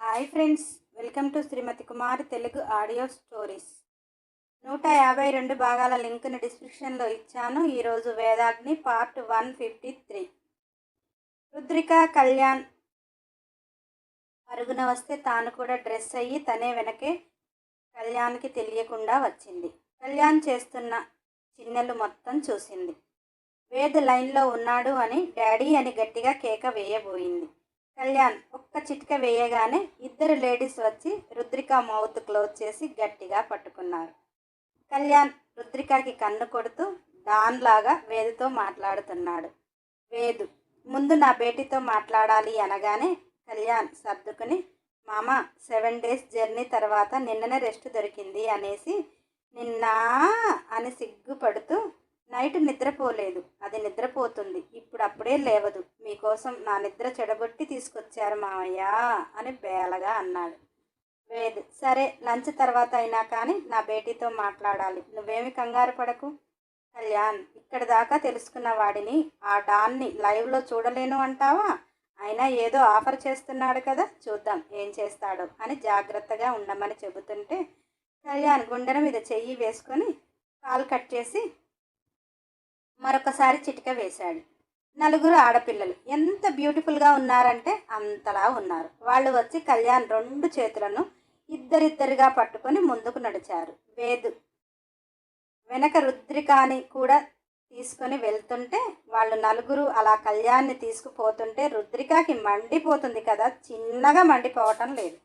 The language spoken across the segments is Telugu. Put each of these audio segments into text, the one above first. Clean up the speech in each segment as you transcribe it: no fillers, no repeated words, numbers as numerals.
Hi friends, welcome to Srimathi Kumari Telugu audio stories. 152 భాగాల లింక్ని డిస్క్రిప్షన్లో ఇచ్చాను. ఈరోజు వేదాగ్ని పార్ట్ 153. రుద్రిక కళ్యాణ్ అరుగున వస్తే తాను కూడా డ్రెస్ అయ్యి తనే వెనకే కళ్యాణ్కి తెలియకుండా వచ్చింది. కళ్యాణ్ చేస్తున్న చిన్నెలు మొత్తం చూసింది. వేద్ లైన్లో ఉన్నాడు అని డాడీ అని గట్టిగా కేక వేయబోయింది. కళ్యాణ్ ఒక్క చిటిక వేయగానే ఇద్దరు లేడీస్ వచ్చి రుద్రిక మౌత్ క్లోజ్ చేసి గట్టిగా పట్టుకున్నారు. కళ్యాణ్ రుద్రికకి కన్ను కొడుతూ డాన్లాగా వేదుతో మాట్లాడుతున్నాడు. వేదు ముందు నా బేటీతో మాట్లాడాలి అనగానే కళ్యాణ్ సర్దుకుని, మామ 7 days జర్నీ తర్వాత నిన్ననే రెస్ట్ దొరికింది అనేసి నిన్నా అని సిగ్గుపడుతూ, నైట్ నిద్రపోలేదు, అది నిద్రపోతుంది, ఇప్పుడు అప్పుడే లేవదు, మీకోసం నా నిద్ర చెడగొట్టి తీసుకొచ్చారు మావయ్య అని బేలగా అన్నాడు. వేద్ సరే, లంచ్ తర్వాత అయినా కానీ నా బేటీతో మాట్లాడాలి, నువ్వేమి కంగారు పడకు. కళ్యాణ్ ఇక్కడ దాకా తెలుసుకున్న వాడిని ఆ డాన్ని లైవ్లో చూడలేను అంటావా? అయినా ఏదో ఆఫర్ చేస్తున్నాడు కదా, చూద్దాం ఏం చేస్తాడో అని జాగ్రత్తగా ఉండమని చెబుతుంటే కళ్యాణ్ గుండెల మీద చెయ్యి వేసుకొని కాల్ కట్ చేసి మరొకసారి చిటిక వేశాడు. 4 ఆడపిల్లలు ఎంత బ్యూటిఫుల్గా ఉన్నారంటే అంతలా ఉన్నారు. వాళ్ళు వచ్చి కళ్యాణ్ 2 చేతులను ఇద్దరిద్దరిగా పట్టుకొని ముందుకు నడిచారు. వేద్ వెనక రుద్రికాని కూడా తీసుకొని వెళ్తుంటే వాళ్ళు 4 అలా కళ్యాణ్ని తీసుకుపోతుంటే రుద్రికకి మండిపోతుంది కదా, చిన్నగా మండిపోవటం లేదు.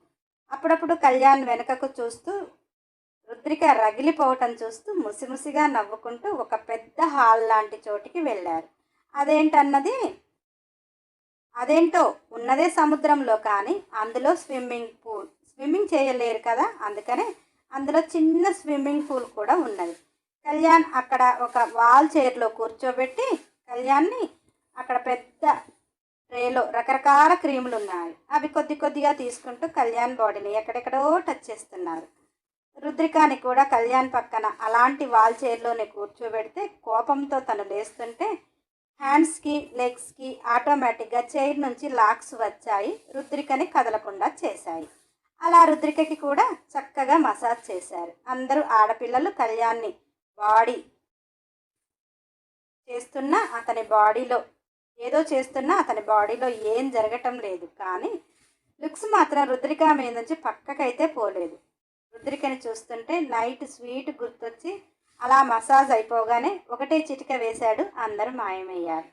అప్పుడప్పుడు కళ్యాణ్ వెనకకు చూస్తూ రుద్రిక రగిలిపోవటం చూస్తూ ముసిముసిగా నవ్వుకుంటూ ఒక పెద్ద హాల్ లాంటి చోటికి వెళ్ళారు. అదేంటో ఉన్నదే సముద్రంలో, కానీ అందులో స్విమ్మింగ్ చేయలేరు కదా, అందుకనే అందులో చిన్న స్విమ్మింగ్ పూల్ కూడా ఉన్నది. కళ్యాణ్ అక్కడ ఒక వాల్ చైర్లో కూర్చోబెట్టి కళ్యాణ్ని అక్కడ పెద్ద ట్రేలో రకరకాల క్రీములు ఉన్నాయి. అవి కొద్ది కొద్దిగా తీసుకుంటూ కళ్యాణ్ బాడీని ఎక్కడెక్కడో టచ్ చేస్తున్నారు. రుద్రికాని కూడా కళ్యాణ్ పక్కన అలాంటి వాల్ చైర్లోనే కూర్చోబెడితే కోపంతో తను లేస్తుంటే హ్యాండ్స్కి లెగ్స్కి ఆటోమేటిక్గా చైర్ నుంచి లాక్స్ వచ్చాయి, రుద్రికని కదలకుండా చేశాయి. అలా రుద్రికకి కూడా చక్కగా మసాజ్ చేశారు. అందరూ ఆడపిల్లలు కళ్యాణ్ని బాడీ చేస్తున్నా అతని బాడీలో ఏం జరగటం లేదు, కానీ లుక్స్ మాత్రం రుద్రిక మీద నుంచి పక్కకైతే పోలేదు. రుద్రికని చూస్తుంటే నైట్ స్వీట్ గుర్తొచ్చి అలా మసాజ్ అయిపోగానే ఒకటే చిటిక వేశాడు, అందరూ మాయమయ్యారు.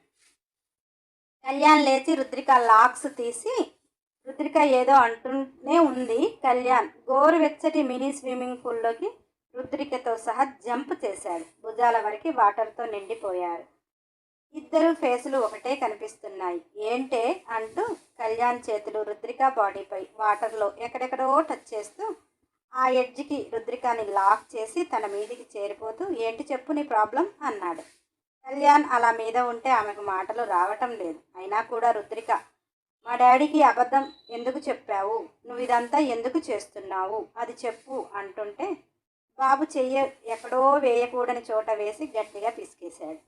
కళ్యాణ్ లేచి రుద్రిక లాక్స్ తీసి రుద్రిక ఏదో అంటూనే ఉంది. కళ్యాణ్ గోరువెచ్చటి మినీ స్విమ్మింగ్ పూల్లోకి రుద్రికతో సహా జంప్ చేశాడు. భుజాల వరకు వాటర్తో నిండిపోయారు. ఇద్దరు ఫేసులు ఒకటే కనిపిస్తున్నాయి. ఏంటే అంటూ కళ్యాణ్ చేతులు రుద్రిక బాడీపై వాటర్లో ఎక్కడెక్కడో టచ్ చేస్తూ ఆ ఎడ్జ్కి రుద్రికాని లాక్ చేసి తన మీదికి చేరిపోతూ, ఏంటి చెప్పు నీ ప్రాబ్లం అన్నాడు. కళ్యాణ్ అలా మీద ఉంటే ఆమెకు మాటలు రావటం లేదు. అయినా కూడా రుద్రిక, మా డాడీకి అబద్ధం ఎందుకు చెప్పావు, నువ్వు ఇదంతా ఎందుకు చేస్తున్నావు, అది చెప్పు అంటుంటే బాబు చెయ్య ఎక్కడో వేయకూడని చోట వేసి గట్టిగా పిసికేశాడు.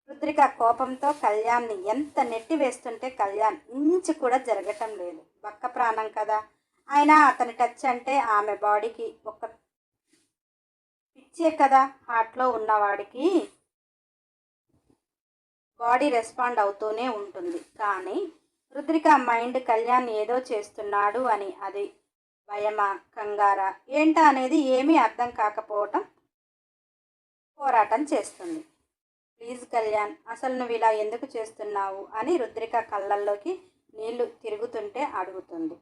రుద్రిక కోపంతో కళ్యాణ్ని ఎంత నెట్టి వేస్తుంటే కళ్యాణ్ ఇంచు కూడా జరగటం లేదు. బక్క ప్రాణం కదా, అయినా అతని టచ్ అంటే ఆమె బాడీకి ఒక పిచ్చే కదా, హార్ట్లో ఉన్నవాడికి బాడీ రెస్పాండ్ అవుతూనే ఉంటుంది. కానీ రుద్రిక మైండ్ కళ్యాణ్ ఏదో చేస్తున్నాడు అని, అది భయమా కంగారా ఏంటా అనేది ఏమీ అర్థం కాకపోవటం పోరాటం చేస్తుంది. ప్లీజ్ కళ్యాణ్, అసలు నువ్వు ఇలా ఎందుకు చేస్తున్నావు అని రుద్రిక కళ్ళల్లోకి నీళ్లు తిరుగుతుంటే అడుగుతుంది.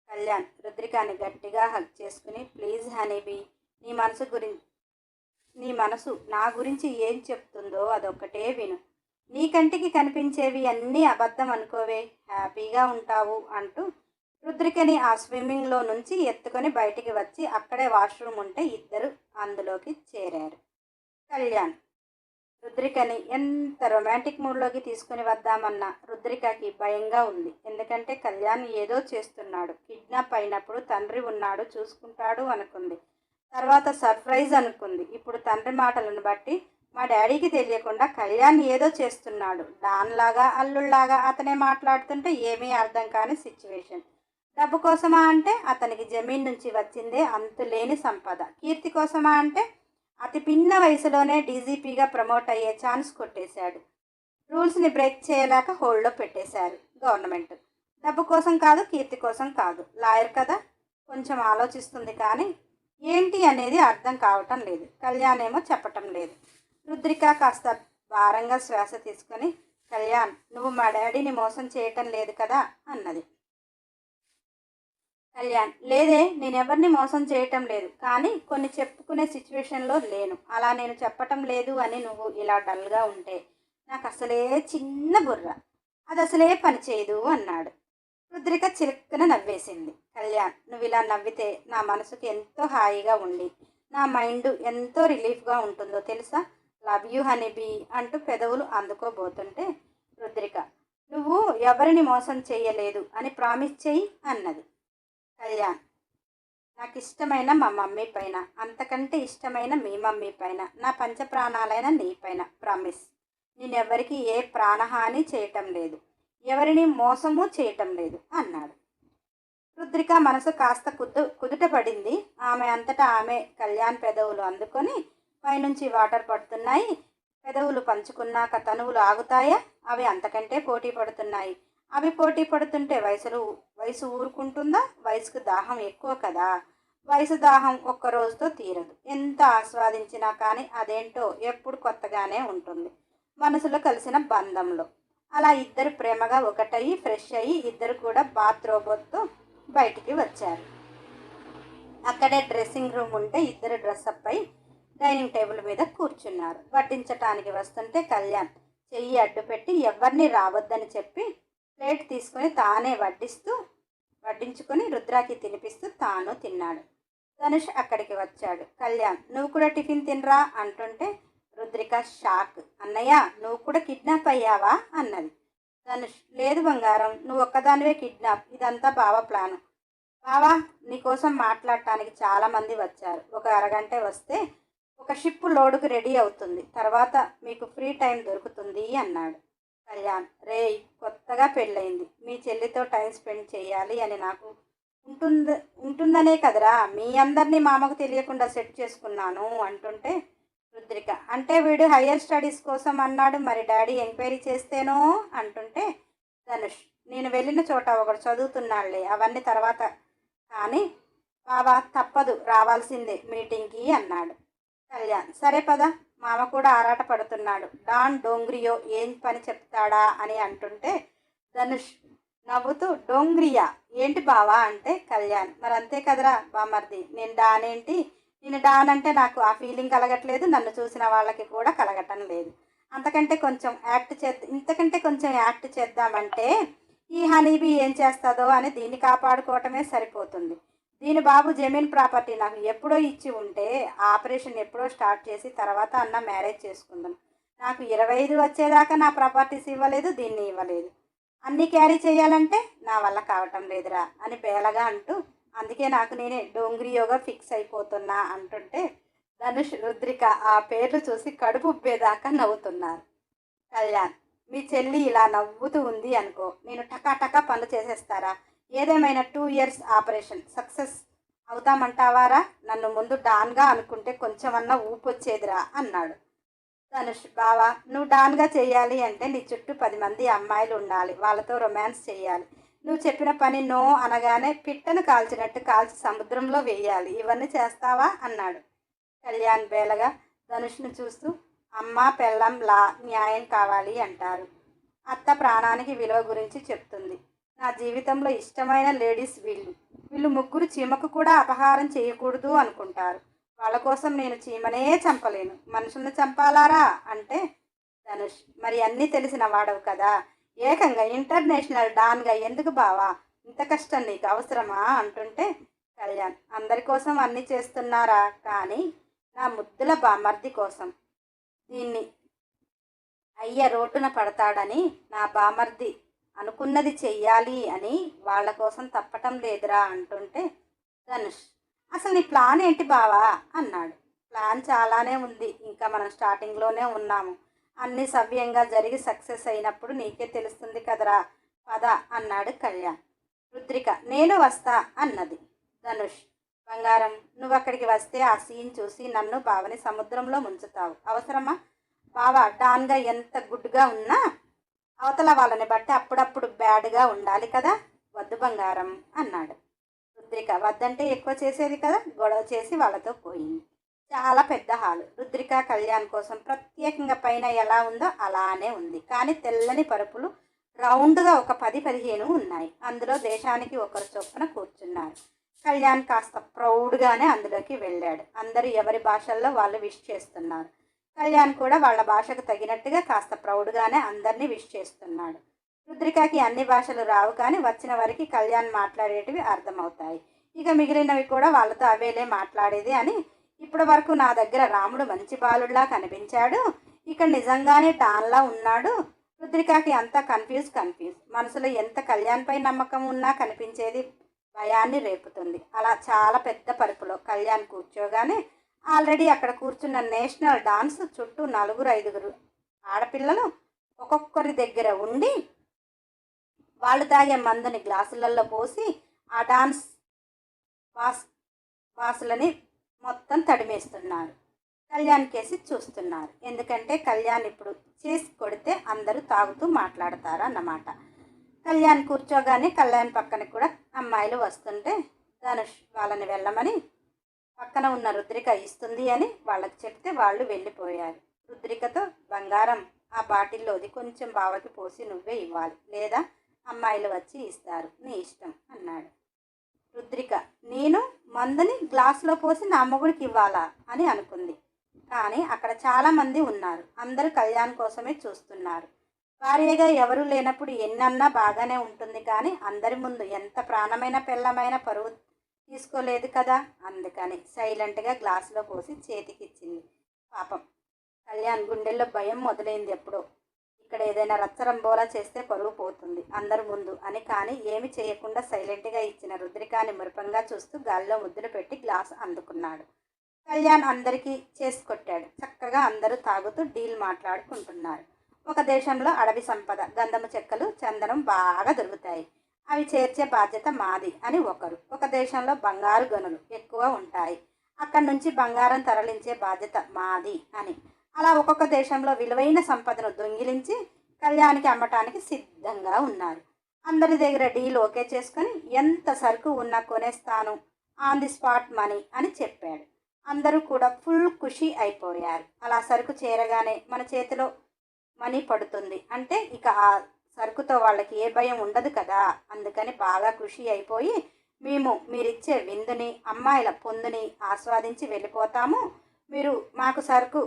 కళ్యాణ్ రుద్రికాని గట్టిగా హగ్ చేసుకుని, ప్లీజ్ హనీబీ, నీ మనసు నా గురించి ఏం చెప్తుందో అదొక్కటే విను, నీ కంటికి కనిపించేవి అన్నీ అబద్ధం అనుకోవే, హ్యాపీగా ఉంటావు అంటూ రుద్రికని ఆ స్విమ్మింగ్లో నుంచి ఎత్తుకొని బయటికి వచ్చి అక్కడే వాష్రూమ్ ఉంటే ఇద్దరు అందులోకి చేరారు. కళ్యాణ్ రుద్రికని ఎంత రొమాంటిక్ మూడ్లోకి తీసుకుని వద్దామన్నా రుద్రికకి భయంగా ఉంది. ఎందుకంటే కళ్యాణ్ ఏదో చేస్తున్నాడు. కిడ్నాప్ అయినప్పుడు తండ్రి ఉన్నాడు చూసుకుంటాడు అనుకుంది, తర్వాత సర్ప్రైజ్ అనుకుంది. ఇప్పుడు తండ్రి మాటలను బట్టి మా డాడీకి తెలియకుండా కళ్యాణ్ ఏదో చేస్తున్నాడు. డాన్లాగా అల్లుళ్లాగా అతనే మాట్లాడుతుంటే ఏమీ అర్థం కాని సిచ్యువేషన్. డబ్బు కోసమా అంటే అతనికి జమీన్ నుంచి వచ్చిందే అంతులేని సంపద. కీర్తి కోసమా అంటే అతి పిన్న వయసులోనే డీజీపీగా ప్రమోట్ అయ్యే ఛాన్స్ కొట్టేశాడు. రూల్స్ని బ్రేక్ చేయలేక హోల్డ్లో పెట్టేశారు గవర్నమెంట్. డబ్బు కోసం కాదు, కీర్తి కోసం కాదు. లాయర్ కదా, కొంచెం ఆలోచిస్తుంది కానీ ఏంటి అనేది అర్థం కావటం లేదు. కళ్యాణ్ ఏమో చెప్పటం లేదు. రుద్రిక కాస్త భారంగా శ్వాస తీసుకొని, కళ్యాణ్, నువ్వు మా డాడీని మోసం చేయటం లేదు కదా అన్నది. కళ్యాణ్, లేదే, నేనెవరిని మోసం చేయటం లేదు, కానీ కొన్ని చెప్పుకునే సిచ్యువేషన్లో లేను. అలా నేను చెప్పటం లేదు అని నువ్వు ఇలా డల్గా ఉంటే నాకు అసలే చిన్న బుర్ర, అది అసలే పని చేయదు అన్నాడు. రుద్రిక చిలుక్కున నవ్వేసింది. కళ్యాణ్, నువ్వు ఇలా నవ్వితే నా మనసుకి ఎంతో హాయిగా ఉండి నా మైండ్ ఎంతో రిలీఫ్గా ఉంటుందో తెలుసా. లవ్ యూ హనీబీ అంటూ పెదవులు అందుకోబోతుంటే రుద్రిక, నువ్వు ఎవరిని మోసం చేయలేదు అని ప్రామిస్ చెయ్యి అన్నది. కళ్యాణ్, నాకు ఇష్టమైన మా మమ్మీ పైన, అంతకంటే ఇష్టమైన మీ మమ్మీ పైన, నా పంచప్రాణాలైన నీ పైన ప్రామిస్. నేనెవరికి ఏ ప్రాణహాని చేయటం లేదు, ఎవరిని మోసము చేయటం లేదు అన్నాడు. రుద్రిక మనసు కాస్త కుదుట పడింది. ఆమె అంతటా ఆమె కళ్యాణ్ పెదవులు అందుకొని పైనుంచి వాటర్ పడుతున్నాయి. పెదవులు పంచుకున్నాక తనువులు ఆగుతాయా? అవి అంతకంటే పోటీ పడుతున్నాయి. అవి పోటీ పడుతుంటే వయసు ఊరుకుంటుందా? వయసుకు దాహం ఎక్కువ కదా. వయసు దాహం ఒక్క రోజుతో తీరదు. ఎంత ఆస్వాదించినా కానీ అదేంటో ఎప్పుడు కొత్తగానే ఉంటుంది మనసులో కలిసిన బంధంలో. అలా ఇద్దరు ప్రేమగా ఒకటయ్యి ఫ్రెష్ అయ్యి ఇద్దరు కూడా బాత్ రోబోట్తో బయటికి వచ్చారు. అక్కడే డ్రెస్సింగ్ రూమ్ ఉంటే ఇద్దరు డ్రెస్అప్ అయి డైనింగ్ టేబుల్ మీద కూర్చున్నారు. వడ్డించటానికి వస్తుంటే కళ్యాణ్ చెయ్యి అడ్డు పెట్టి ఎవరిని రావద్దని చెప్పి ప్లేట్ తీసుకొని తానే వడ్డించుకొని రుద్రాకి తినిపిస్తూ తాను తిన్నాడు. ధనుష్ అక్కడికి వచ్చాడు. కళ్యాణ్, నువ్వు కూడా టిఫిన్ తినరా అంటుంటే రుద్రిక షాక్. అన్నయ్య, నువ్వు కూడా కిడ్నాప్ అయ్యావా అన్నది. ధనుష్, లేదు బంగారం, నువ్వు ఒక్కదానివే కిడ్నాప్, ఇదంతా బావ ప్లాను. బావా, నీకోసం మాట్లాడటానికి చాలామంది వచ్చారు. ఒక అరగంట వస్తే ఒక షిప్ లోడుకు రెడీ అవుతుంది, తర్వాత మీకు ఫ్రీ టైం దొరుకుతుంది అన్నాడు. కళ్యాణ్, రేయ్, కొత్తగా పెళ్ళయింది, మీ చెల్లితో టైం స్పెండ్ చేయాలి అని నాకు ఉంటుందనే కదరా మీ అందరినీ మామకు తెలియకుండా సెట్ చేసుకున్నాను అంటుంటే రుద్రిక, అంటే వీడు హయ్యర్ స్టడీస్ కోసం అన్నాడు, మరి డాడీ ఎంక్వైరీ చేస్తేనో అంటుంటే ధనుష్, నేను వెళ్ళిన చోట ఒకడు చదువుతున్నాడులే, అవన్నీ తర్వాత, కానీ బావా తప్పదు, రావాల్సిందే మీటింగ్కి అన్నాడు. కళ్యాణ్, సరే పద, మామ కూడా ఆరాట పడుతున్నాడు, డాన్ డోంగ్రియో ఏం పని చెప్తాడా అని అంటుంటే ధనుష్ నవ్వుతూ, డోంగ్రియా ఏంటి బావా అంటే కళ్యాణ్, మరి అంతే కదరా బామర్ది, నేను డాన్ ఏంటి, నేను డాన్ అంటే నాకు ఆ ఫీలింగ్ కలగట్లేదు, నన్ను చూసిన వాళ్ళకి కూడా కలగటం లేదు. ఇంతకంటే కొంచెం యాక్ట్ చేద్దామంటే ఈ హనీబీ ఏం చేస్తుందో అని దీన్ని కాపాడుకోవటమే సరిపోతుంది. దీని బాబు జమీన్ ప్రాపర్టీ నాకు ఎప్పుడో ఇచ్చి ఉంటే ఆపరేషన్ ఎప్పుడో స్టార్ట్ చేసి తర్వాత అన్న మ్యారేజ్ చేసుకుందాం. నాకు 25 వచ్చేదాకా నా ప్రాపర్టీస్ ఇవ్వలేదు, దీన్ని ఇవ్వలేదు, అన్నీ క్యారీ చేయాలంటే నా వల్ల కావటం లేదురా అని బేలగా అంటూ, అందుకే నాకు నేనే డోంగ్రియోగా ఫిక్స్ అయిపోతున్నా అంటుంటే ధనుష్ రుద్రిక ఆ పేర్లు చూసి కడుపు ఉబ్బేదాకా నవ్వుతున్నారు. కళ్యాణ్, మీ చెల్లి ఇలా నవ్వుతూ ఉంది అనుకో, నేను టకా పనులు చేసేస్తారా, ఏదేమైనా 2 years ఆపరేషన్ సక్సెస్ అవుతామంటావారా, నన్ను ముందు డాన్గా అనుకుంటే కొంచెమన్నా ఊపు వచ్చేదిరా అన్నాడు. ధనుష్, బావా, నువ్వు డాన్గా చేయాలి అంటే నీ చుట్టూ 10 మంది అమ్మాయిలు ఉండాలి, వాళ్ళతో రొమాన్స్ చేయాలి, నువ్వు చెప్పిన పని నో అనగానే పిట్టను కాల్చినట్టు కాల్చి సముద్రంలో వేయాలి, ఇవన్నీ చేస్తావా అన్నాడు. కళ్యాణ్ బేలగా ధనుష్ను చూస్తూ, అమ్మ పెళ్ళం లా న్యాయం కావాలి అంటారు, అత్త ప్రాణానికి విలువ గురించి చెప్తుంది, నా జీవితంలో ఇష్టమైన లేడీస్ వీళ్ళు ముగ్గురు చీమకు కూడా అపహారం చేయకూడదు అనుకుంటారు, వాళ్ళ కోసం నేను చీమనే చంపలేను, మనుషుల్ని చంపాలారా అంటే ధనుష్, మరి అన్నీ తెలిసిన వాడవు కదా, ఏకంగా ఇంటర్నేషనల్ డాన్గా ఎందుకు బావా, ఇంత కష్టం నీకు అవసరమా అంటుంటే కళ్యాణ్, అందరి కోసం అన్నీ చేస్తున్నారా, కానీ నా ముద్దుల బామర్ది కోసం, దీన్ని అయ్య రోడ్డున పడతాడని నా బామర్ది అనుకున్నది చెయ్యాలి అని వాళ్ళ కోసం తప్పటం లేదురా అంటుంటే ధనుష్, అసలు నీ ప్లాన్ ఏంటి బావా అన్నాడు. ప్లాన్ చాలానే ఉంది, ఇంకా మనం స్టార్టింగ్లోనే ఉన్నాము, అన్నీ సవ్యంగా జరిగి సక్సెస్ అయినప్పుడు నీకే తెలుస్తుంది కదరా, పద అన్నాడు కళ్యాణ్. రుద్రిక నేను వస్తా అన్నది. ధనుష్ బంగారం, నువ్వు అక్కడికి వస్తే ఆ సీన్ చూసి నన్ను బావని సముద్రంలో ముంచుతావు. అవసరమా? బావ డాన్గా ఎంత గుడ్గా ఉన్నా అవతల వాళ్ళని బట్టి అప్పుడప్పుడు బ్యాడ్గా ఉండాలి కదా. వద్దు బంగారం అన్నాడు. రుద్రిక వద్దంటే ఎక్కువ చేసేది కదా. గొడవ చేసి వాళ్ళతో పోయింది. చాలా పెద్ద హాలు. రుద్రిక కళ్యాణ్ కోసం ప్రత్యేకంగా పైన ఎలా ఉందో అలానే ఉంది. కానీ తెల్లని పరుపులు రౌండ్గా ఒక 10-15 ఉన్నాయి. అందులో దేశానికి ఒకరు చొప్పున కూర్చున్నారు. కళ్యాణ్ కాస్త ప్రౌడ్గానే అందులోకి వెళ్ళాడు. అందరూ ఎవరి భాషల్లో వాళ్ళు విష్ చేస్తున్నారు. కళ్యాణ్ కూడా వాళ్ళ భాషకు తగినట్టుగా కాస్త ప్రౌడ్గానే అందరినీ విష్ చేస్తున్నాడు. రుద్రికకి అన్ని భాషలు రావు, కానీ వచ్చిన వారికి కళ్యాణ్ మాట్లాడేటివి అర్థమవుతాయి. ఇక మిగిలినవి కూడా వాళ్ళతో అవేలే మాట్లాడేది అని. ఇప్పటి వరకు నా దగ్గర రాముడు మంచి బాలుడిలా కనిపించాడు, ఇక్కడ నిజంగానే డాన్లా ఉన్నాడు. రుద్రికకి అంతా కన్ఫ్యూజ్. మనసులో ఎంత కళ్యాణ్పై నమ్మకం ఉన్నా కనిపించేది భయాన్ని రేపుతుంది. అలా చాలా పెద్ద పరుపులో కళ్యాణ్ కూర్చోగానే ఆల్రెడీ అక్కడ కూర్చున్న నేషనల్ డాన్స్ చుట్టూ 4-5 ఆడపిల్లలు ఒక్కొక్కరి దగ్గర ఉండి వాళ్ళు తాగే మందుని గ్లాసులలో పోసి ఆ డాన్స్ వాసులని మొత్తం తడిమేస్తున్నారు. కళ్యాణ్ కేసి చూస్తున్నారు. ఎందుకంటే కళ్యాణ్ ఇప్పుడు చేసి కొడితే అందరూ తాగుతూ మాట్లాడతారు అన్నమాట. కళ్యాణ్ కూర్చోగానే కళ్యాణ్ పక్కన కూడా అమ్మాయిలు వస్తుంటే ధనుష్ వాళ్ళని వెళ్ళమని పక్కన ఉన్న రుద్రిక ఇస్తుంది అని వాళ్ళకి చెప్తే వాళ్ళు వెళ్ళిపోయారు. రుద్రికతో బంగారం ఆ బాటిల్లోది కొంచెం బావకి పోసి నువ్వే ఇవ్వాలి, లేదా అమ్మాయిలు వచ్చి ఇస్తారు, నీ ఇష్టం అన్నాడు. రుద్రిక నేను మందుని గ్లాసులో పోసి నా మొగుడికి ఇవ్వాలా అని అనుకుంది. కానీ అక్కడ చాలామంది ఉన్నారు. అందరూ కళ్యాణ్ కోసమే చూస్తున్నారు. భార్యగా ఎవరూ లేనప్పుడు ఎన్నన్నా బాగానే ఉంటుంది, కానీ అందరి ముందు ఎంత ప్రాణమైన పెళ్ళమైన పరువు తీసుకోలేదు కదా. అందుకని సైలెంట్గా గ్లాసులో పోసి చేతికిచ్చింది. పాపం కళ్యాణ్ గుండెల్లో భయం మొదలైంది ఎప్పుడో. ఇక్కడ ఏదైనా రచ్చరంబోలా చేస్తే పరువు పోతుంది అందరి ముందు అని. కానీ ఏమి చేయకుండా సైలెంట్గా ఇచ్చిన రుద్రికాని మురిపంగా చూస్తూ గాలిలో ముద్దులు పెట్టి గ్లాస్ అందుకున్నాడు. కళ్యాణ్ అందరికీ చేసి కొట్టాడు. చక్కగా అందరూ తాగుతూ డీల్ మాట్లాడుకుంటున్నారు. ఒక దేశంలో అడవి సంపద, గంధము చెక్కలు, చందనం బాగా దొరుకుతాయి, అవి చేర్చే బాధ్యత మాది అని ఒకరు. ఒక దేశంలో బంగారు గనులు ఎక్కువ ఉంటాయి, అక్కడి నుంచి బంగారం తరలించే బాధ్యత మాది అని. అలా ఒక్కొక్క దేశంలో విలువైన సంపదను దొంగిలించి కళ్యాణ్కి అమ్మటానికి సిద్ధంగా ఉన్నారు. అందరి దగ్గర డీల్ ఓకే చేసుకొని ఎంత సరుకు ఉన్నా కొనేస్తాను, ఆన్ ది స్పాట్ మనీ అని చెప్పాడు. అందరూ కూడా ఫుల్ ఖుషి అయిపోయారు. అలా సరుకు చేరగానే మన చేతిలో మనీ పడుతుంది అంటే ఇక ఆ సరుకుతో వాళ్ళకి ఏ భయం ఉండదు కదా. అందుకని బాగా ఖుషి అయిపోయి మీరిచ్చే విందుని, అమ్మాయిల పొందుని ఆస్వాదించి వెళ్ళిపోతాము, మీరు మాకు సరుకు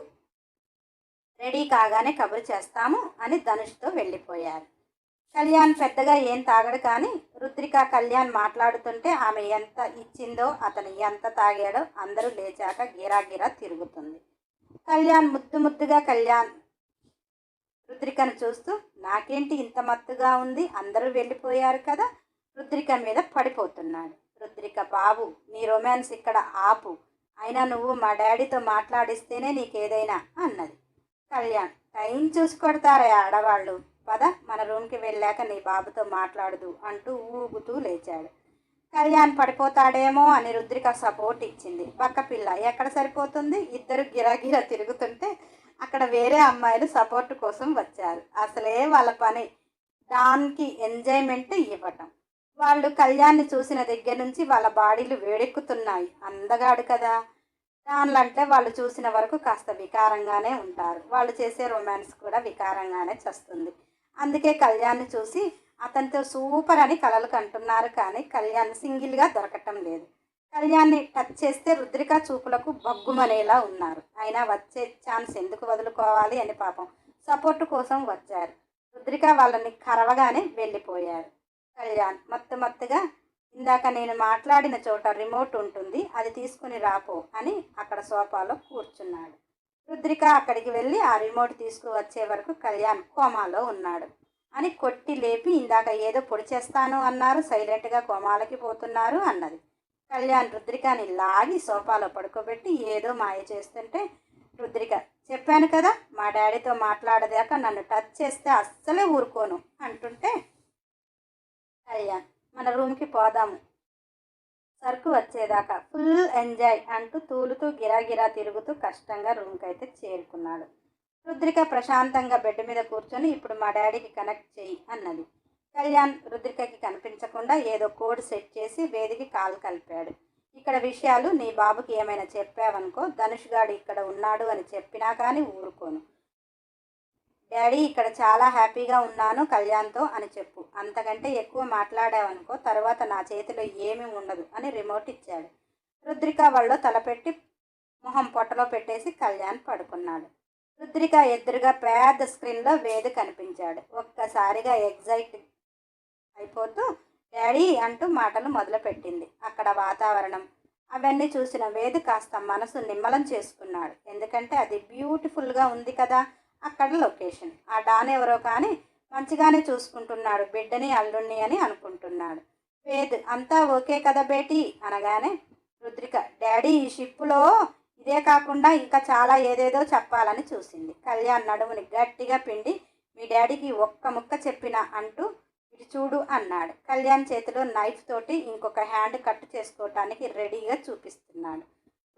రెడీ కాగానే కబురు చేస్తాము అని ధనుష్తో వెళ్ళిపోయారు. కళ్యాణ్ పెద్దగా ఏం తాగడు, కానీ రుద్రిక కళ్యాణ్ మాట్లాడుతుంటే ఆమె ఎంత ఇచ్చిందో అతను ఎంత తాగాడో అందరూ లేచాక గిరాగిరా తిరుగుతుంది. కళ్యాణ్ ముద్దుగా రుద్రికను చూస్తూ నాకేంటి ఇంత మత్తుగా ఉంది, అందరూ వెళ్ళిపోయారు కదా, రుద్రిక మీద పడిపోతున్నాడు. రుద్రిక బాబు నీ రొమాన్స్ ఇక్కడ ఆపు, అయినా నువ్వు మా డాడీతో మాట్లాడిస్తేనే నీకేదైనా అన్నది. కళ్యాణ్ టైం చూసి కొడతారా ఆడవాళ్ళు, పద మన రూమ్కి వెళ్ళాక నీ బాబుతో మాట్లాడదు అంటూ ఊగుతూ లేచాడు. కళ్యాణ్ పడిపోతాడేమో అని రుద్రిక సపోర్ట్ ఇచ్చింది. పక్క పిల్ల ఎక్కడ సరిపోతుంది, ఇద్దరు గిరాగిరా తిరుగుతుంటే అక్కడ వేరే అమ్మాయిలు సపోర్ట్ కోసం వచ్చారు. అసలే వాళ్ళ పని డాన్కి ఎంజాయ్మెంట్ ఇవ్వటం. వాళ్ళు కళ్యాణ్ని చూసిన దగ్గర నుంచి వాళ్ళ బాడీలు వేడెక్కుతున్నాయి. అందగాడు కదా. డాన్లంటే వాళ్ళు చూసిన వరకు కాస్త వికారంగానే ఉంటారు. వాళ్ళు చేసే రొమాన్స్ కూడా వికారంగానే చస్తుంది. అందుకే కళ్యాణ్ని చూసి అతనితో సూపర్ అని కలలు కంటున్నారు, కానీ కళ్యాణ్ సింగిల్గా దొరకటం లేదు. కళ్యాణ్ని టచ్ చేస్తే రుద్రిక చూపులకు బగ్గుమనేలా ఉన్నారు. అయినా వచ్చే ఛాన్స్ ఎందుకు వదులుకోవాలి అని పాపం సపోర్టు కోసం వచ్చారు. రుద్రిక వాళ్ళని కరవగానే వెళ్ళిపోయారు. కళ్యాణ్ మత్తుగా ఇందాక నేను మాట్లాడిన చోట రిమోట్ ఉంటుంది, అది తీసుకుని రాపో అని అక్కడ సోఫాలో కూర్చున్నాడు. రుద్రిక అక్కడికి వెళ్ళి ఆ రిమోట్ తీసుకువచ్చే వరకు కళ్యాణ్ కోమాలో ఉన్నాడు అని కొట్టి లేపి ఇందాక ఏదో పొడి చేస్తాను అన్నారు, సైలెంట్గా కోమాలకి పోతున్నారు అన్నది. కళ్యాణ్ రుద్రికని లాగి సోఫాలో పడుకోబెట్టి ఏదో మాయ చేస్తుంటే రుద్రిక చెప్పాను కదా మా డాడీతో మాట్లాడదాక నన్ను టచ్ చేస్తే అస్సలే ఊరుకోను అంటుంటే కళ్యాణ్ మన రూమ్కి పోదాము, సరుకు వచ్చేదాకా ఫుల్ ఎంజాయ్ అంటూ తూలుతూ గిరాగిరా తిరుగుతూ కష్టంగా రూమ్కి అయితే చేరుకున్నాడు. రుద్రిక ప్రశాంతంగా బెడ్ మీద కూర్చొని ఇప్పుడు మా డాడీకి కనెక్ట్ చెయ్యి అన్నది. కళ్యాణ్ రుద్రికకి కనిపించకుండా ఏదో కోడ్ సెట్ చేసి వేదికి కాలు కలిపాడు. ఇక్కడ విషయాలు నీ బాబుకి ఏమైనా చెప్పావనుకో, ధనుష్ గాడు ఇక్కడ ఉన్నాడు అని చెప్పినా కానీ ఊరుకోను. డాడీ ఇక్కడ చాలా హ్యాపీగా ఉన్నాను కళ్యాణ్తో అని చెప్పు. అంతకంటే ఎక్కువ మాట్లాడావనుకో తర్వాత నా చేతిలో ఏమీ ఉండదు అని రిమోట్ ఇచ్చాడు. రుద్రిక వాళ్ళలో తలపెట్టి మొహం పొట్టలో పెట్టేసి కళ్యాణ్ పడుకున్నాడు. రుద్రిక ఎదురుగా పెద్ద స్క్రీన్లో వేదు కనిపించాడు. ఒక్కసారిగా ఎగ్జైట్ అయిపోతూ డాడీ అంటూ మాటలు మొదలుపెట్టింది. అక్కడ వాతావరణం అవన్నీ చూసిన వేదు కాస్త మనసు నిమ్మలం చేసుకున్నాడు. ఎందుకంటే అది బ్యూటిఫుల్గా ఉంది కదా అక్కడ లొకేషన్. ఆ డాన్ ఎవరో కానీ మంచిగానే చూసుకుంటున్నాడు బిడ్డని అల్లుణ్ణి అని అనుకుంటున్నాడు. వేద్ అంతా ఓకే కదా బేటీ అనగానే రుద్రిక డాడీ ఈ షిప్పులో ఇదే కాకుండా ఇంకా చాలా ఏదేదో చెప్పాలని చూసింది. కళ్యాణ్ నడుముని గట్టిగా పిండి మీ డాడీకి ఒక్క ముక్క చెప్పినా అంటూ ఇటు చూడు అన్నాడు. కళ్యాణ్ చేతిలో నైఫ్ తోటి ఇంకొక హ్యాండ్ కట్ చేసుకోవటానికి రెడీగా చూపిస్తున్నాడు.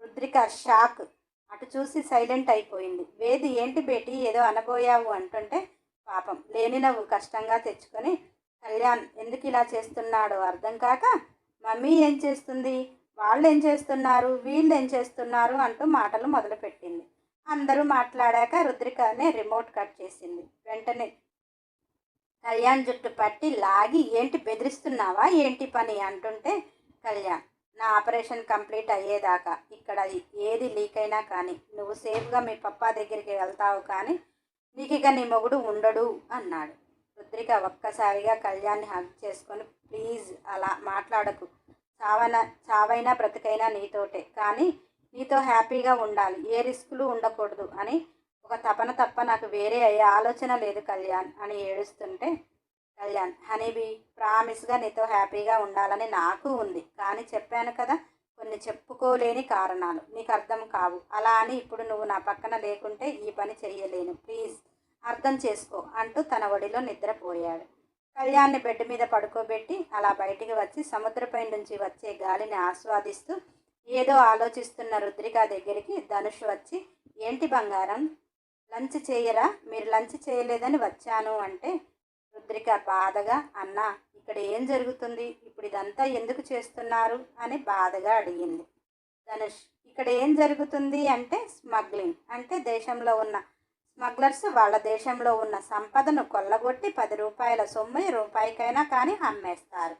రుద్రిక షాక్. అటు చూసి సైలెంట్ అయిపోయింది. వేది ఏంటి బేటీ ఏదో అనబోయావు అంటుంటే పాపం లేని నవ్వు కష్టంగా తెచ్చుకొని కళ్యాణ్ ఎందుకు ఇలా చేస్తున్నాడో అర్థం కాక మమ్మీ ఏం చేస్తుంది, వాళ్ళు ఏం చేస్తున్నారు, వీళ్ళు ఏం చేస్తున్నారు అంటూ మాటలు మొదలుపెట్టింది. అందరూ మాట్లాడాక రుద్రికనే రిమోట్ కట్ చేసింది. వెంటనే కళ్యాణ్ జుట్టు పట్టి లాగి ఏంటి బెదిరిస్తున్నావా ఏంటి పని అంటుంటే కళ్యాణ్ నా ఆపరేషన్ కంప్లీట్ అయ్యేదాకా ఇక్కడ ఏది లీక్ అయినా కానీ నువ్వు సేఫ్గా మీ పప్పా దగ్గరికి వెళ్తావు కానీ నీకు ఇక నీ మొగుడు ఉండడు అన్నాడు. రుద్రిక ఒక్కసారిగా కళ్యాణ్ని హగ్ చేసుకొని ప్లీజ్ అలా మాట్లాడకు, చావైనా బ్రతికైనా నీతోటే, కానీ నీతో హ్యాపీగా ఉండాలి, ఏ రిస్కులు ఉండకూడదు అని ఒక తపన తప్ప నాకు వేరే అయ్యే ఆలోచన లేదు కళ్యాణ్ అని ఏడుస్తుంటే కళ్యాణ్ హనీబీ ప్రామిస్గా నీతో హ్యాపీగా ఉండాలని నాకు ఉంది, కానీ చెప్పాను కదా కొన్ని చెప్పుకోలేని కారణాలు నీకు అర్థం కావు, అలా అని ఇప్పుడు నువ్వు నా పక్కన లేకుంటే ఈ పని చెయ్యలేను, ప్లీజ్ అర్థం చేసుకో అంటూ తన ఒడిలో నిద్రపోయాడు. కళ్యాణ్ని బెడ్ మీద పడుకోబెట్టి అలా బయటికి వచ్చి సముద్రపై నుంచి వచ్చే గాలిని ఆస్వాదిస్తూ ఏదో ఆలోచిస్తున్న రుద్రిక దగ్గరికి ధనుష్ వచ్చి ఏంటి బంగారం లంచ్ చేయరా, మీరు లంచ్ చేయలేదని వచ్చాను అంటే రుద్రిక బాధగా అన్నా ఇక్కడ ఏం జరుగుతుంది, ఇప్పుడు ఇదంతా ఎందుకు చేస్తున్నారు అని బాధగా అడిగింది. ధనుష్ ఇక్కడ ఏం జరుగుతుంది అంటే స్మగ్లింగ్, అంటే దేశంలో ఉన్న స్మగ్లర్స్ వాళ్ళ దేశంలో ఉన్న సంపదను కొల్లగొట్టి 10 రూపాయల సొమ్ము రూపాయికైనా కానీ అమ్మేస్తారు.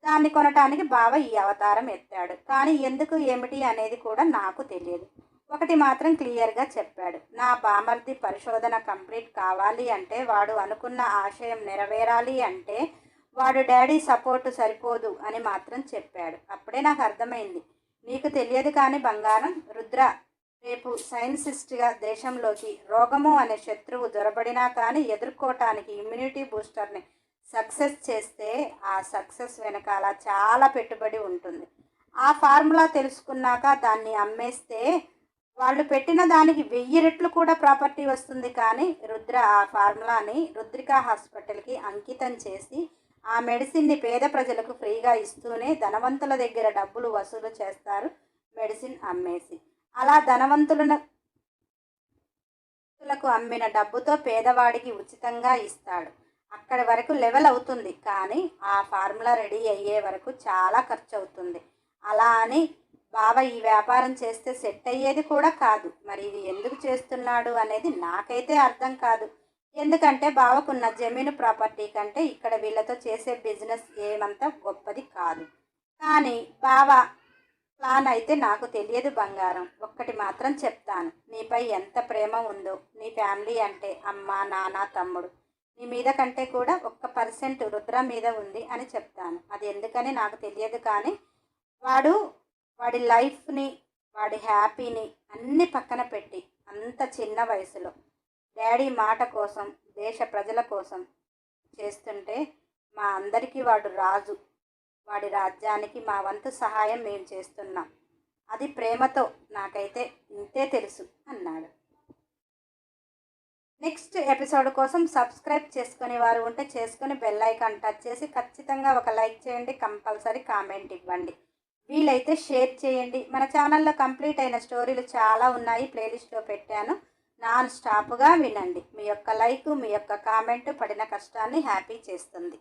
దాన్ని కొనటానికి బావ ఈ అవతారం ఎత్తాడు, కానీ ఎందుకు ఏమిటి అనేది కూడా నాకు తెలియదు. ఒకటి మాత్రం క్లియర్గా చెప్పాడు, నా బామర్ది పరిశోధన కంప్లీట్ కావాలి అంటే, వాడు అనుకున్న ఆశయం నెరవేరాలి అంటే వాడు డాడీ సపోర్టు సరిపోదు అని మాత్రం చెప్పాడు. అప్పుడే నాకు అర్థమైంది, నీకు తెలియదు కానీ బంగారం, రుద్ర రేపు సైన్సిస్ట్గా దేశంలోకి రోగము అనే శత్రువు దొరబడినా కానీ ఎదుర్కోవటానికి ఇమ్యూనిటీ బూస్టర్ని సక్సెస్ చేస్తే ఆ సక్సెస్ వెనకాల చాలా పెట్టుబడి ఉంటుంది. ఆ ఫార్ములా తెలుసుకున్నాక దాన్ని అమ్మేస్తే వాళ్ళు పెట్టిన దానికి 1000 రెట్లు కూడా ప్రాపర్టీ వస్తుంది. కానీ రుద్ర ఆ ఫార్ములాని రుద్రికా హాస్పిటల్కి అంకితం చేసి ఆ మెడిసిన్ని పేద ప్రజలకు ఫ్రీగా ఇస్తూనే ధనవంతుల దగ్గర డబ్బులు వసూలు చేస్తారు మెడిసిన్ అమ్మేసి. అలా ధనవంతులకు అమ్మిన డబ్బుతో పేదవాడికి ఉచితంగా ఇస్తాడు. అక్కడి వరకు లెవెల్ అవుతుంది, కానీ ఆ ఫార్ములా రెడీ అయ్యే వరకు చాలా ఖర్చు అవుతుంది. అలా అని బావ ఈ వ్యాపారం చేస్తే సెట్ అయ్యేది కూడా కాదు. మరి ఇది ఎందుకు చేస్తున్నాడు అనేది నాకైతే అర్థం కాదు. ఎందుకంటే బావకున్న జమీను ప్రాపర్టీ కంటే ఇక్కడ వీళ్ళతో చేసే బిజినెస్ ఏమంత గొప్పది కాదు. కానీ బావ ప్లాన్ అయితే నాకు తెలియదు బంగారం. ఒక్కటి మాత్రం చెప్తాను, నీపై ఎంత ప్రేమ ఉందో, నీ ఫ్యామిలీ అంటే అమ్మ నాన్న తమ్ముడు, నీ మీద కంటే కూడా 1% రుద్ర మీద ఉంది అని చెప్తాను. అది ఎందుకని నాకు తెలియదు, కానీ వాడి లైఫ్ని వాడి హ్యాపీని అన్ని పక్కన పెట్టి అంత చిన్న వయసులో డాడీ మాట కోసం దేశ ప్రజల కోసం చేస్తుంటే మా అందరికీ వాడు రాజు. వాడి రాజ్యానికి మా వంతు సహాయం మేము చేస్తున్నాం. అది ప్రేమతో, నాకైతే ఇంతే తెలుసు అన్నాడు. నెక్స్ట్ ఎపిసోడ్ కోసం సబ్స్క్రైబ్ చేసుకునే వారు ఉంటే చేసుకుని బెల్ ఐకాన్ టచ్ చేసి ఖచ్చితంగా ఒక లైక్ చేయండి, కంపల్సరీ కామెంట్ ఇవ్వండి, వీలైతే షేర్ చేయండి. మన ఛానల్లో కంప్లీట్ అయిన స్టోరీలు చాలా ఉన్నాయి, ప్లేలిస్ట్లో పెట్టాను, నాన్ స్టాప్గా వినండి. మీ యొక్క లైక్, మీ యొక్క కామెంట్ పడిన కష్టాన్ని హ్యాపీ చేస్తుంది.